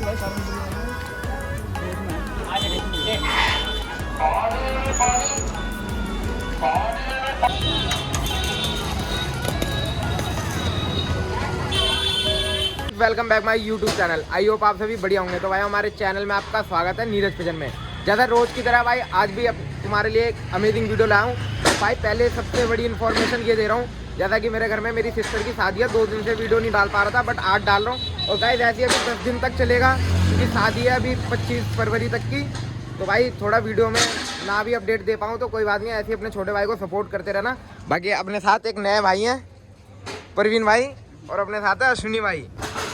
Welcome back my YouTube channel. I hope आप सभी बढ़िया होंगे। तो भाई हमारे चैनल में आपका स्वागत है नीरज पिजन में। जैसा रोज की तरह भाई आज भी तुम्हारे लिए एक अमेजिंग वीडियो लाया हूँ। तो भाई पहले सबसे बड़ी इन्फॉर्मेशन ये दे रहा हूँ, जैसा कि मेरे घर में मेरी सिस्टर की शादी है, 2 दिन से वीडियो नहीं डाल पा रहा था, बट आज डाल रहा हूँ। और गाइस ऐसी अभी 10 दिन तक चलेगा क्योंकि शादी है अभी 25 फरवरी तक की। तो भाई थोड़ा वीडियो में ना भी अपडेट दे पाऊँ तो कोई बात नहीं, ऐसे ही अपने छोटे भाई को सपोर्ट करते रहना। बाकी अपने साथ एक नए भाई हैं परवीन भाई, और अपने साथ है अश्विनी भाई,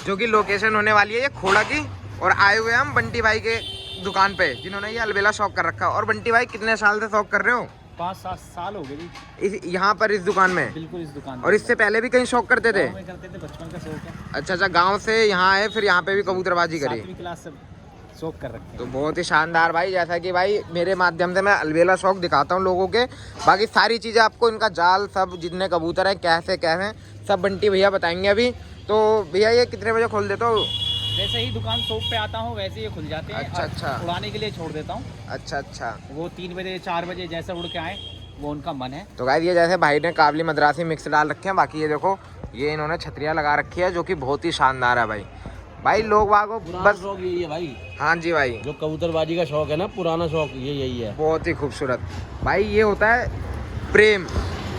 जो कि लोकेशन होने वाली है ये खोड़ा की। और आए हुए हम बंटी भाई के दुकान पे, जिन्होंने ये अलबेला शौक कर रखा है। और बंटी भाई कितने साल से शौक कर रहे हो? 5-7 साल हो गए जी। यहाँ पर इस दुकान में? बिल्कुल इस दुकान। और इससे पहले भी कहीं शौक करते थे? करते थे, बचपन का शौक है। अच्छा, गांव से यहाँ आए फिर यहाँ पे भी कबूतरबाजी करी? 7वीं क्लास से शौक कर रखे। तो बहुत ही शानदार भाई। जैसा कि भाई मेरे माध्यम से मैं अलबेला शौक दिखाता हूँ लोगों के, बाकी सारी चीज़ें आपको, इनका जाल सब, जितने कबूतर हैं कैसे हैं, सब बंटी भैया बताएंगे अभी। तो भैया ये कितने बजे खोल देते हो? जैसे ही दुकान शॉप पे आता हूँ वैसे ही खुल जाते हैं। अच्छा। उड़ाने के लिए छोड़ देता हूँ। अच्छा। वो 3 बजे 4 बजे जैसे उड़ के आए वो उनका मन है। तो गाइस ये जैसे भाई ने काबली मद्रासी मिक्स डाल रखे हैं। बाकी ये देखो ये इन्होंने छतरियाँ लगा रखी है, जो कि बहुत ही शानदार है भाई लोग वागो बस शौक यही है भाई। हाँ जी भाई, जो कबूतरबाजी का शौक है ना, पुराना शौक ये यही है। बहुत ही खूबसूरत भाई। ये होता है प्रेम,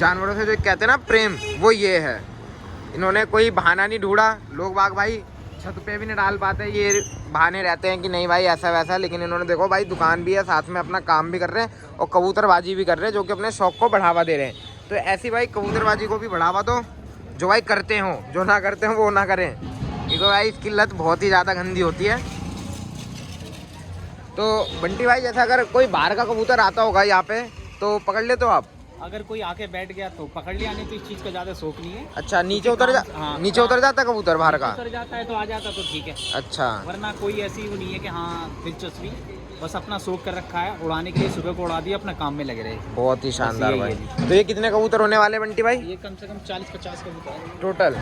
जानवरों से जो कहते हैं ना प्रेम, वो ये है। इन्होंने कोई बहाना नहीं ढूंढा। लोग बाग भाई छत पे भी नहीं डाल पाते, ये बहाने रहते हैं कि नहीं भाई ऐसा वैसा, लेकिन इन्होंने देखो भाई दुकान भी है, साथ में अपना काम भी कर रहे हैं और कबूतरबाजी भी कर रहे हैं, जो कि अपने शौक को बढ़ावा दे रहे हैं। तो ऐसी भाई कबूतरबाजी को भी बढ़ावा दो, जो भाई करते हो, जो ना करते हो वो ना करें, क्योंकि भाई इसकी लत बहुत ही ज़्यादा गंदी होती है। तो बंटी भाई जैसा अगर कोई बाहर का कबूतर आता होगा यहाँ पे तो पकड़ ले तो आप? अगर कोई आके बैठ गया तो पकड़ लिया, नहीं तो इस चीज़ का ज़्यादा शौक नहीं है। अच्छा, नीचे उतर जाता है कबूतर बाहर का? उतर जाता है तो आ जाता तो ठीक है। अच्छा, वरना कोई ऐसी वो नहीं है कि हाँ दिलचस्पी, बस अपना शौक कर रखा है उड़ाने के लिए। सुबह को उड़ा दिया, अपना काम में लगे रहे। बहुत ही शानदार भाई। तो ये कितने कबूतर होने वाले बंटी भाई? ये कम से कम 40-50 कबूतर है टोटल।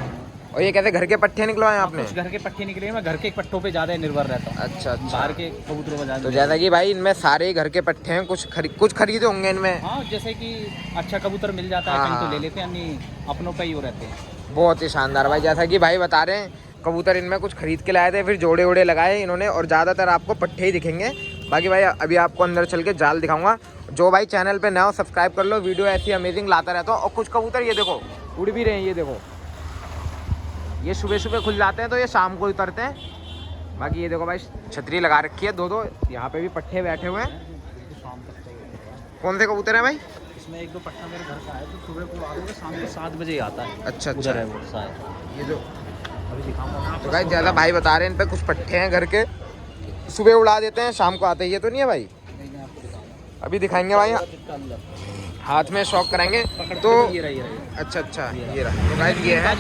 और ये कैसे घर के पट्टे निकलवाए आपने? कुछ घर के पट्टे निकले, मैं घर के पट्टों पे ज़्यादा निर्भर रहता हूँ। अच्छा। बाहर के कबूतरों में ज़्यादा। तो जैसा कि भाई इनमें सारे ही घर के पट्टे हैं, कुछ खरीदे होंगे इनमें? हाँ, जैसे कि अच्छा कबूतर मिल जाता है कहीं तो ले लेते हैं, नहीं अपनों पे ही हो रहते हैं। बहुत ही शानदार भाई। जैसा कि भाई बता रहे हैं कबूतर इनमें कुछ खरीद के लाए थे, फिर जोड़े वोड़े लगाए इन्होंने, और ज़्यादातर आपको पट्टे ही दिखेंगे। बाकी भाई अभी आपको अंदर चल के जाल दिखाऊंगा। जो भाई चैनल पे नया हो सब्सक्राइब कर लो, वीडियो ऐसी अमेजिंग लाता रहता हूँ। और कुछ कबूतर ये देखो उड़ भी रहे हैं, ये देखो, ये सुबह सुबह खुल जाते हैं तो ये शाम को उतरते हैं। बाकी ये देखो भाई छतरी लगा रखी है दो, यहाँ पे भी पट्टे बैठे हुए हैं। शाम तक चाहिए। कौन से कबूतर हैं भाई? इसमें 1-2 पट्टा मेरे घर का है, तो सुबह को आ शाम को 7 बजे आता है। अच्छा। उधर है वो शायद, ये जो अभी दिखाऊंगा। तो भाई ज़्यादा भाई बता रहे हैं इन पे कुछ पट्टे हैं घर के, सुबह उड़ा देते हैं शाम को आते हैं। ये तो नहीं है भाई? अभी दिखाएंगे भाई, हाथ में शौक कराएंगे तो। ये रही। अच्छा ये रहा। तो गाइस ये है।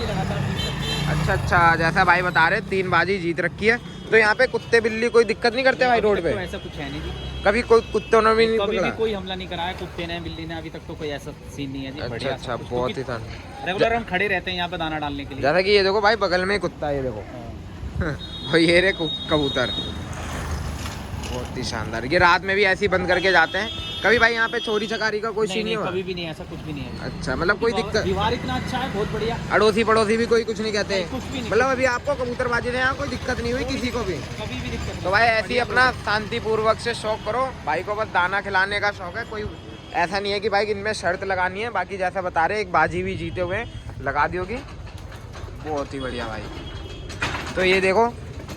अच्छा, जैसा भाई बता रहे 3 बाजी जीत रखी है। तो यहाँ पे कुत्ते बिल्ली कोई दिक्कत नहीं करते भाई रोड पे? तो ऐसा कुछ है नहीं जी। कभी कोई कुत्तों ने भी नहीं कभी पकड़ा? भी कोई हमला नहीं कराया कुत्ते ने बिल्ली ने, अभी तक तो कोई ऐसा सीन नहीं है जी। बढ़िया। अच्छा, बहुत ही था। रेगुलर हम खड़े रहते हैं यहाँ पे दाना डालने के लिए। जैसा कि ये देखो भाई बगल में कुत्ता है, ये देखो और ये रे कबूतर, बहुत ही शानदार। ये रात में भी ऐसे ही बंद करके जाते हैं। कभी भाई यहाँ पे चोरी चकारी का कोई सीन नहीं हुआ? कभी भी नहीं, ऐसा कुछ भी नहीं है। अच्छा, मतलब कोई दिक्कत? दीवार इतना अच्छा है, बहुत बढ़िया। अड़ोसी पड़ोसी भी कोई कुछ नहीं कहते? कुछ भी नहीं। मतलब अभी आपको कबूतरबाजी से यहाँ कोई दिक्कत नहीं हुई किसी को भी? कभी भी दिक्कत। तो भाई ऐसे ही अपना शांतिपूर्वक से शौक करो। भाई को बस दाना खिलाने का शौक है, कोई ऐसा नहीं है कि भाई इनमें शर्त लगानी है। बाकी जैसा बता रहे एक बाजी भी जीते हुए लगा दी होगी। बहुत ही बढ़िया भाई। तो ये देखो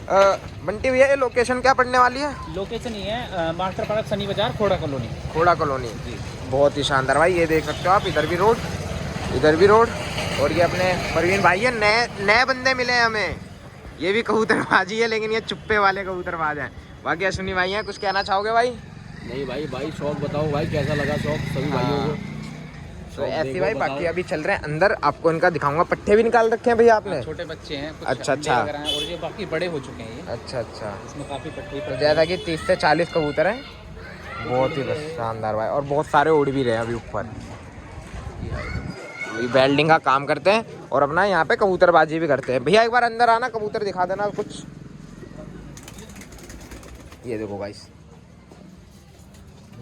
बंटी भैया, ये लोकेशन क्या पड़ने वाली है? लोकेशन ही है मास्टर पार्क सनी बाजार, खोड़ा कॉलोनी। खोड़ा कॉलोनी जी। बहुत ही शानदार भाई। ये देख सकते हो आप, इधर भी रोड, इधर भी रोड। और ये अपने परवीन भाई है, नए बंदे मिले हैं हमें। ये भी कबूतरबाजी है, लेकिन ये चुप्पे वाले कबूतरबाज हैं। बाकी अश्विनी भाई हैं, कुछ कहना चाहोगे भाई? नहीं भाई शौक बताओ भाई, कैसा लगा शौक सभी भाइयों को? तो ऐसी भाई बाकी अभी चल रहे हैं अंदर, आपको इनका दिखाऊंगा। पट्टे भी निकाल रखे हैं भैया आपने? छोटे बच्चे हैं कुछ। अच्छा। और ये बाकी बड़े हो चुके हैं ये। अच्छा। इसमें काफी पट्टे। तो जैसा कि 30 से 40 कबूतर हैं। बहुत ही शानदार भाई। और बहुत सारे उड़ भी रहे हैं अभी ऊपर। वेल्डिंग का काम करते हैं और अपना यहाँ पे कबूतरबाजी भी करते हैं। भैया एक बार अंदर आना, कबूतर दिखा देना कुछ। ये देखो गाइस,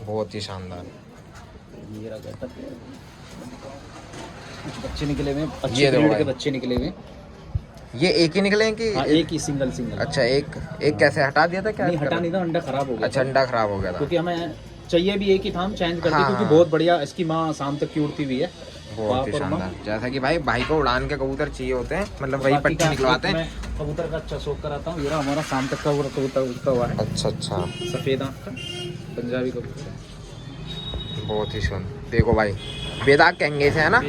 बहुत ही शानदार। ये रहा गेटअप। कुछ बच्चे निकले हुए हैं, ये अच्छे देखो ब्रीड के भाई। बच्चे निकले हुए हैं। ये एक ही निकले हैं कि हाँ, एक ही सिंगल। अच्छा, एक कैसे हटा दिया था क्या? नहीं, हटा नहीं था, अंडा खराब हो गया। अच्छा, अंडा खराब हो गया था। क्योंकि हमें चाहिए भी एक ही था, हम चेंज करते हाँ, क्योंकि हाँ। बहुत बढ़िया इसकी माँ शाम तक की उड़ती हुई है। बहुत ही बाप और माँ। शानदार। जैसा कि भाई को उड़ान के कबूतर चाहिए होते हैं, मतलब वही बाकी पट्टी का निकलवाते हैं। मैं कबूतर का अच्छा शौक कराता हूँ। ये रहा हमारा शाम तक का वो कबूतर उड़ता हुआ है, अच्छा अच्छा, सफेद आँख का पंजाबी कबूतर। बहुत ही सुंदर। देखो भाई, बेदाग कहेंगे इसे, है ना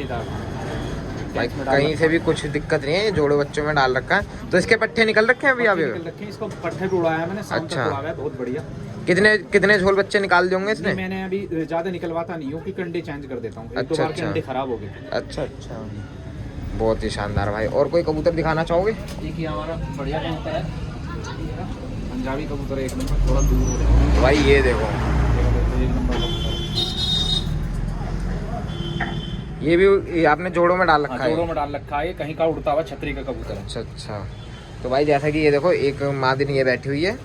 भाई? कहीं से भी कुछ दिक्कत नहीं है, ये जोड़े बच्चों में डाल रखा है। तो इसके पट्टे निकल रखे हैं अभी? अभी इसको पट्टे पे उड़ाया मैंने, शाम तक अच्छा। उड़ा है, बहुत बढ़िया। कितने झोल बच्चे निकाल दोगे इसने? नहीं, मैंने अभी ज्यादा निकलवाता नहीं हूँ क्योंकि अंडे चेंज कर देता हूँ। एक दो अच्छा, बार के अच्छा। अंडे खराब हो गए थे। अच्छा अच्छा, बहुत ही शानदार भाई। और कोई कबूतर दिखाना चाहोगे? एक ही हमारा बढ़िया कबूतर है, पंजाबी कबूतर, एक नंबर। थोड़ा दूर हो रहा है भाई ये देखो, एक नंबर कबूतर। ये आपने जोड़ों में डाल रखा है? जोड़ों में डाल रखा है, कहीं का उड़ता हुआ छतरी का कबूतर है। अच्छा अच्छा। तो भाई जैसा कि ये देखो, एक मादिन ये बैठी हुई है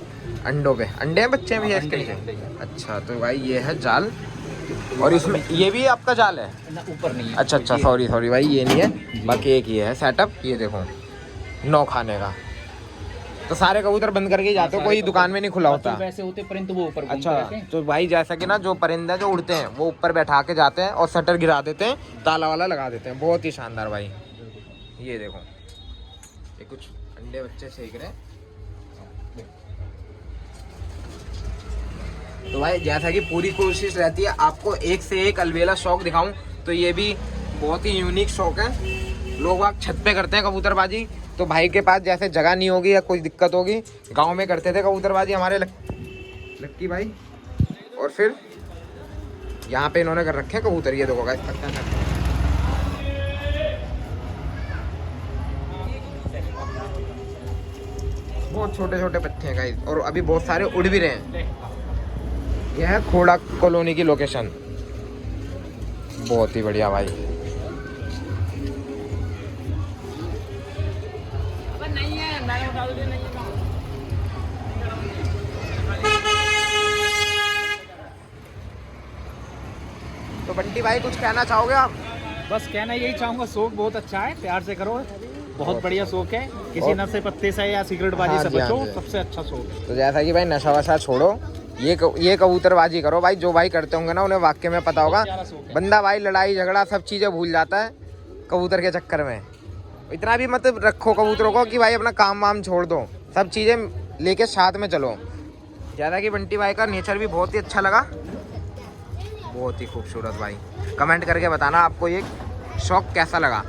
अंडों पे। अंडे हैं, बच्चे भी है इसके नीचे? अच्छा, तो भाई ये है जाल, और इसमें ये भी आपका जाल है? ऊपर नहीं है। अच्छा अच्छा, सॉरी भाई, ये नहीं है, बाकी एक ये है सेटअप। ये देखो, 9 खाने का। तो सारे कबूतर बंद करके ही जाते हो, कोई दुकान में नहीं खुला होता? वैसे होते परंतु वो ऊपर अच्छा, तो भाई जैसा कि ना जो परिंदे जो उड़ते हैं वो ऊपर बैठा के जाते हैं और शटर गिरा देते हैं, ताला वाला लगा देते हैं। बहुत ही शानदार भाई। ये देखो, ये कुछ अंडे बच्चे सेक रहे हैं। तो भाई जैसा कि पूरी कोशिश रहती है आपको एक से एक अलबेला शौक दिखाऊं, तो ये भी बहुत ही यूनिक शौक है। लोग आप छत पे करते हैं कबूतरबाजी, तो भाई के पास जैसे जगह नहीं होगी या कोई दिक्कत होगी, गांव में करते थे कबूतरबाजी हमारे लक्की भाई। और फिर यहाँ पे इन्होंने कर रखे हैं कबूतर। ये देखो गाइस, बहुत छोटे छोटे पत्ते हैं गाइस, और अभी बहुत सारे उड़ भी रहे हैं। यह है खोड़ा कॉलोनी की लोकेशन। बहुत ही बढ़िया भाई। तो बंटी भाई कुछ कहना चाहोगे आप? बस कहना यही चाहूंगा, शौक बहुत अच्छा है, प्यार से करो, बहुत बढ़िया शौक है। किसी नशे पत्ते से या सिगरेट बाजी हाँ से जी, हाँ बचो, जी। सबसे अच्छा शौक है। तो जैसा कि भाई नशा वशा छोड़ो, ये कबूतरबाजी करो भाई। जो भाई करते होंगे ना उन्हें वाकई में पता होगा, बंदा भाई लड़ाई झगड़ा सब चीज़ें भूल जाता है कबूतर के चक्कर में। इतना भी मत रखो कबूतरों को कि भाई अपना काम वाम छोड़ दो, सब चीज़ें लेके साथ में चलो। ज़्यादा कि बंटी भाई का नेचर भी बहुत ही अच्छा लगा, बहुत ही खूबसूरत भाई। कमेंट करके बताना आपको ये शौक कैसा लगा।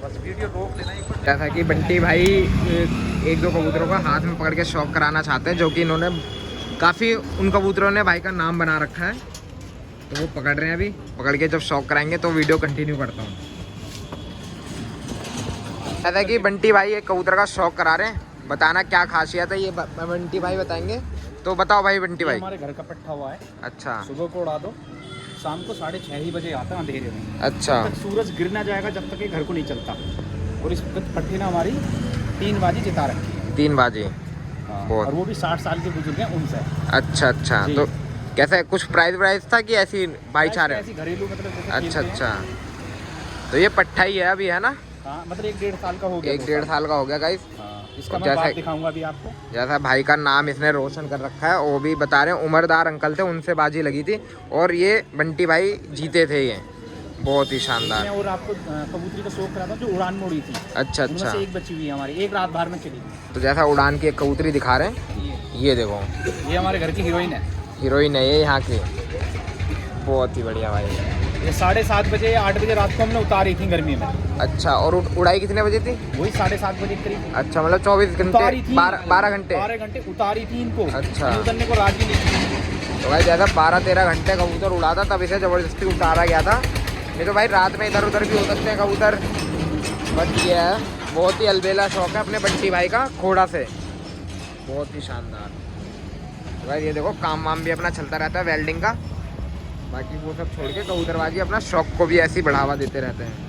बस वीडियो रोक लेना एक बार। जैसा कि बंटी भाई एक दो कबूतरों का हाथ में पकड़ के शौक कराना चाहते हैं, जो कि इन्होंने काफ़ी, उन कबूतरों ने भाई का नाम बना रखा है, तो वो पकड़ रहे हैं। अभी पकड़ के जब शौक कराएंगे तो वीडियो कंटिन्यू करता हूँ। जैसा कि बंटी भाई एक कबूतर का शौक करा रहे हैं, बताना क्या खासियत है ये बंटी भाई बताएंगे। तो बताओ भाई बंटी भाई। हमारे घर का पट्टा हुआ है, अच्छा सुबह को उड़ा दो, शाम को 6:30 ही बजे आता है अंधेरे में। अच्छा, जब तक सूरज गिर ना जाएगा जब तक ये घर को नहीं चलता। और इस पट्टी ने हमारी 3 बाजी जिता रखी है। 3 बाजी। बहुत। और वो भी 60 साल के बुजुर्ग हैं उनसे। अच्छा अच्छा, जी। तो कैसे कुछ प्राइस था कि ऐसी भाईचारे? ऐसी घरेलू मतलब जैसे अच्छा खेलते हैं। अच्छा, तो ये पट्टा ही है अभी, है ना? हाँ, मतलब 1-1.5 साल का हो गया। 1-1.5 साल का हो गया गाइस। इसका और मैं जैसा- बात दिखाऊंगा अभी आपको। जैसा भाई का नाम इसने रोशन कर रखा है, वो भी बता रहे हैं, उम्रदार अंकल थे, उनसे बाजी लगी थी और ये बंटी भाई जीते थे। ये बहुत ही शानदार। मैं और आपको कबूतरी का शौक करा था जो उड़ान में उड़ी थी। अच्छा उनमें अच्छा, से एक बची हुई है हमारी, एक रात बाहर में चली गई। तो जैसा उड़ान की एक कबूतरी दिखा रहे हैं, ये देखो, ये हमारे घर की हीरोइन है। हीरोइन है ये यहाँ की। बहुत ही बढ़िया भाई। ये 7:30 बजे या 8 बजे रात को हमने उतारी थी गर्मी में। अच्छा, और उड़ाई कितने बजे थी? वही 7:30 बजे करीब अच्छा, मतलब 24 उतारी घंटे, थी। 12 घंटे। 12 घंटे उतारी थी इनको। अच्छा। ये उतरने को राजी नहीं थी। तो भाई जैसा 12-13 घंटे कबूतर उड़ा था, तब इसे ज़बरदस्ती उतारा गया था। नहीं तो भाई रात में इधर उधर भी हो सकते हैं कबूतर। बट ये है, बहुत ही अलबेला शौक है अपने बंटी भाई का खोड़ा से, बहुत ही शानदार। तो भाई ये देखो, काम वाम भी अपना चलता रहता है वेल्डिंग का, बाकी वो सब छोड़ के कबूतरबाजी अपना शौक को भी ऐसे ही बढ़ावा देते रहते हैं।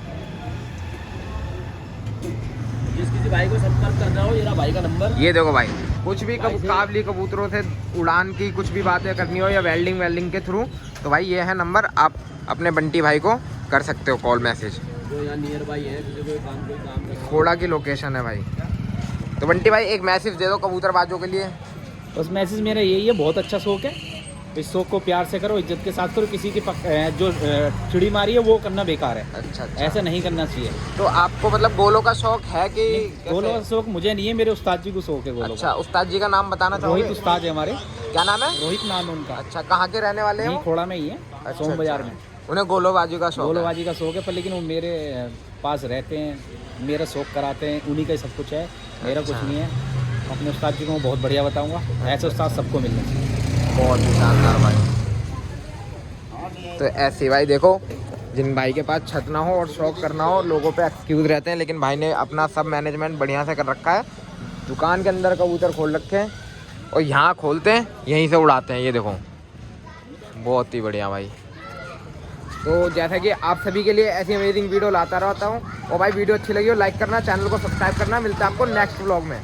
जिस किसी भाई को संपर्क करना हो, ये रहा भाई का नंबर। ये देखो भाई, कुछ भी काबली कबूतरों से उड़ान की कुछ भी बातें करनी हो या वेल्डिंग के थ्रू, तो भाई ये है नंबर, आप अपने बंटी भाई को कर सकते हो कॉल मैसेज। जो यहाँ नियर बाई है, किसी कोई काम करना खोड़ा की लोकेशन है भाई। तो बंटी भाई एक मैसेज दे दो कबूतरबाजों के लिए। बस मैसेज मेरा यही है, बहुत अच्छा शौक है, इस शौक को प्यार से करो, इज्जत के साथ करो। किसी की जो चिड़ी मारी है वो करना बेकार है। अच्छा। ऐसा नहीं करना चाहिए। तो आपको मतलब गोलों का शौक है कि गोलों का शौक मुझे नहीं है, मेरे उस्ताद जी को शौक है गोलों अच्छा, उस्ताद जी का नाम बताना का। चाहोगे? रोहित उस्ताद है हमारे। क्या नाम है? रोहित नाम है उनका। अच्छा, कहाँ के रहने वाले हैं? खोड़ा में ही है, सोम बाजार में। उन्हें गोलोबाजी का शौक गोलोबाजी का शौक है, पर लेकिन वो मेरे पास रहते हैं, मेरा शौक कराते हैं, उन्हीं का ही सब कुछ है, मेरा कुछ नहीं है। अपने उस्ताद जी को मैं बहुत बढ़िया बताऊंगा, ऐसे उस्ताद सबको मिलने चाहिए। बहुत ही शानदार भाई। तो ऐसे भाई देखो, जिन भाई के पास छत ना हो और शौक करना हो, लोगों पे एक्सक्यूज़ रहते हैं, लेकिन भाई ने अपना सब मैनेजमेंट बढ़िया से कर रखा है। दुकान के अंदर कबूतर खोल रखे हैं और यहाँ खोलते हैं, यहीं से उड़ाते हैं। ये देखो, बहुत ही बढ़िया भाई। तो जैसा कि आप सभी के लिए ऐसी अमेजिंग वीडियो लाता रहता हूँ। और भाई वीडियो अच्छी लगी हो लाइक करना, चैनल को सब्सक्राइब करना। मिलता है आपको नेक्स्ट व्लॉग में।